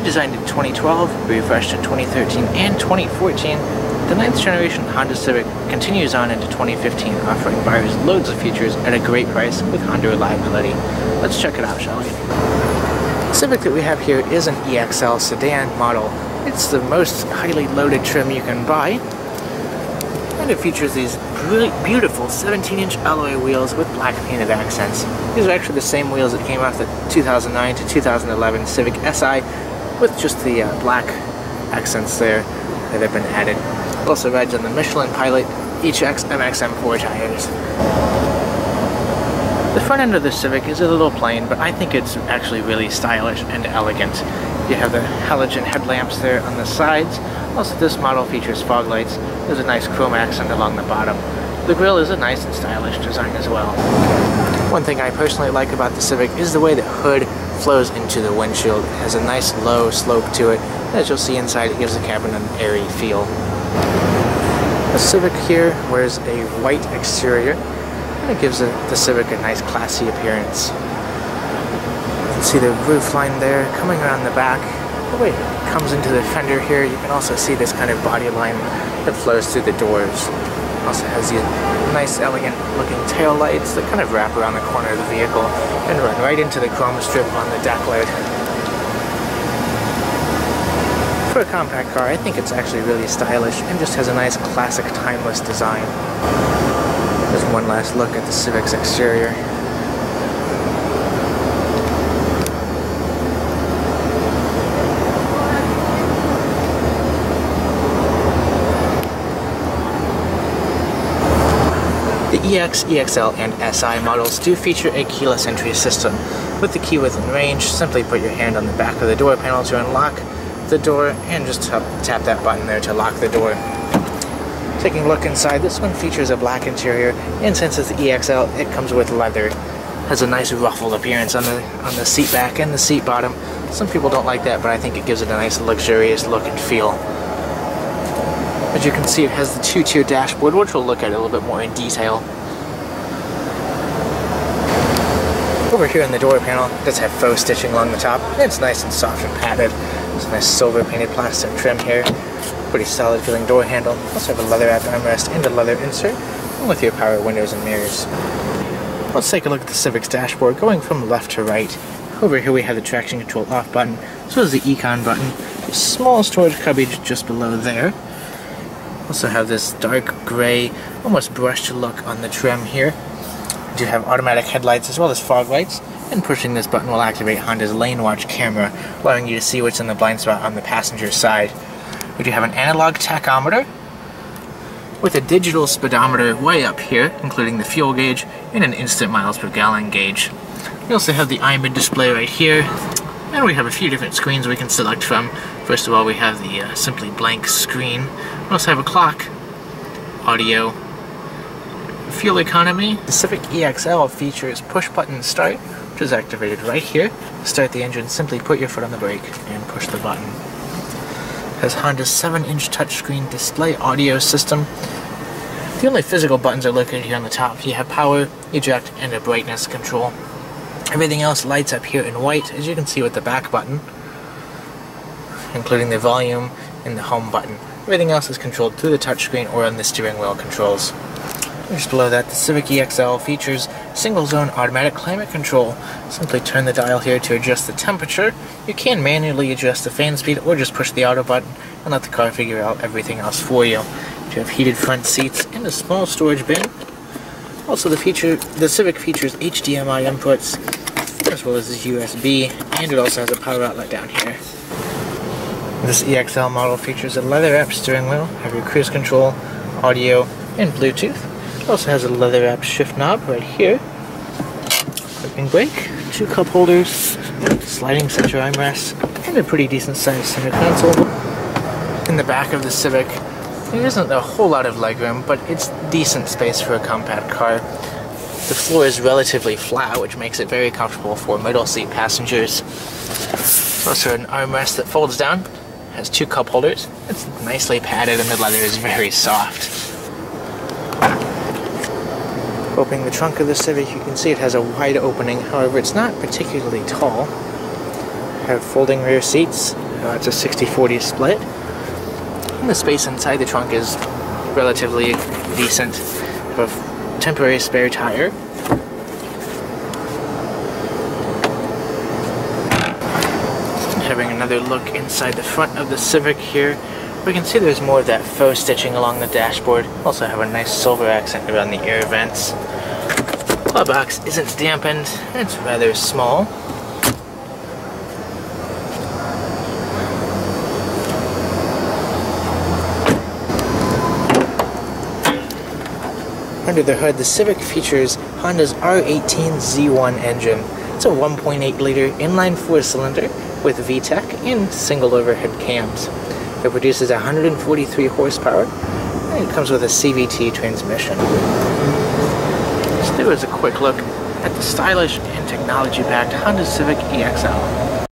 Redesigned in 2012, refreshed in 2013 and 2014, the 9th generation Honda Civic continues on into 2015, offering buyers loads of features at a great price with Honda reliability. Let's check it out, shall we? The Civic that we have here is an EXL sedan model. It's the most highly loaded trim you can buy, and it features these really beautiful 17-inch alloy wheels with black painted accents. These are actually the same wheels that came off the 2009 to 2011 Civic Si, with just the black accents there that have been added. It also rides on the Michelin Pilot HX MXM4 tires. The front end of the Civic is a little plain, but I think it's actually really stylish and elegant. You have the halogen headlamps there on the sides. Also, this model features fog lights. There's a nice chrome accent along the bottom. The grille is a nice and stylish design as well. One thing I personally like about the Civic is the way the hood flows into the windshield. It has a nice low slope to it. As you'll see inside, it gives the cabin an airy feel. The Civic here wears a white exterior, and it gives the Civic a nice classy appearance. You can see the roof line there coming around the back. The way it comes into the fender here, you can also see this kind of body line that flows through the doors. Also has these nice elegant looking tail lights that kind of wrap around the corner of the vehicle and run right into the chrome strip on the deck lid. For a compact car, I think it's actually really stylish and just has a nice classic timeless design. There's one last look at the Civic's exterior. The EX, EXL, and SI models do feature a keyless entry system. With the key within range, simply put your hand on the back of the door panel to unlock the door, and just tap that button there to lock the door. Taking a look inside, this one features a black interior, and since it's the EXL, it comes with leather. Has a nice ruffled appearance on the seat back and the seat bottom. Some people don't like that, but I think it gives it a nice luxurious look and feel. As you can see, it has the two-tier dashboard, which we'll look at a little bit more in detail. Over here in the door panel, it does have faux stitching along the top, and it's nice and soft and padded. There's a nice silver painted plastic trim here. Pretty solid feeling door handle. Also have a leather wrapped armrest and a leather insert, and with your power windows and mirrors. Let's take a look at the Civic's dashboard, going from left to right. Over here we have the traction control off button, as well as the econ button. A small storage cubby just below there. Also have this dark gray, almost brushed look on the trim here. We do have automatic headlights as well as fog lights, and pushing this button will activate Honda's Lane Watch camera, allowing you to see what's in the blind spot on the passenger side. We do have an analog tachometer with a digital speedometer way up here, including the fuel gauge and an instant miles per gallon gauge. We also have the iMid display right here, and we have a few different screens we can select from. First of all, we have the simply blank screen. We also have a clock, audio, fuel economy. The Civic EXL features push-button start, which is activated right here. To start the engine, simply put your foot on the brake and push the button. It has Honda's 7-inch touchscreen display audio system. The only physical buttons are located here on the top. You have power, eject, and a brightness control. Everything else lights up here in white, as you can see with the back button, including the volume and the home button. Everything else is controlled through the touchscreen or on the steering wheel controls. Just below that, the Civic EXL features single-zone automatic climate control. Simply turn the dial here to adjust the temperature. You can manually adjust the fan speed or just push the auto button and let the car figure out everything else for you. You have heated front seats and a small storage bin. Also, the Civic features HDMI inputs, as well as this USB, and it also has a power outlet down here. This EXL model features a leather-wrapped steering wheel, have your cruise control, audio, and Bluetooth. It also has a leather-wrapped shift knob right here, parking brake, 2 cup holders, sliding center armrest, and a pretty decent-sized center console. In the back of the Civic, there isn't a whole lot of legroom, but it's decent space for a compact car. The floor is relatively flat, which makes it very comfortable for middle seat passengers. There's also an armrest that folds down, has 2 cup holders. It's nicely padded and the leather is very soft. Opening the trunk of the Civic, you can see it has a wide opening, however it's not particularly tall. Have folding rear seats, It's a 60-40 split. And the space inside the trunk is relatively decent. We have a temporary spare tire. Having another look inside the front of the Civic here, we can see there's more of that faux stitching along the dashboard. Also have a nice silver accent around the air vents. Glove box isn't dampened, and it's rather small. Under the hood, the Civic features Honda's R18Z1 engine. It's a 1.8 liter inline 4-cylinder with VTEC and single overhead cams. It produces 143 horsepower, and it comes with a CVT transmission. So there was a quick look at the stylish and technology-packed Honda Civic EXL.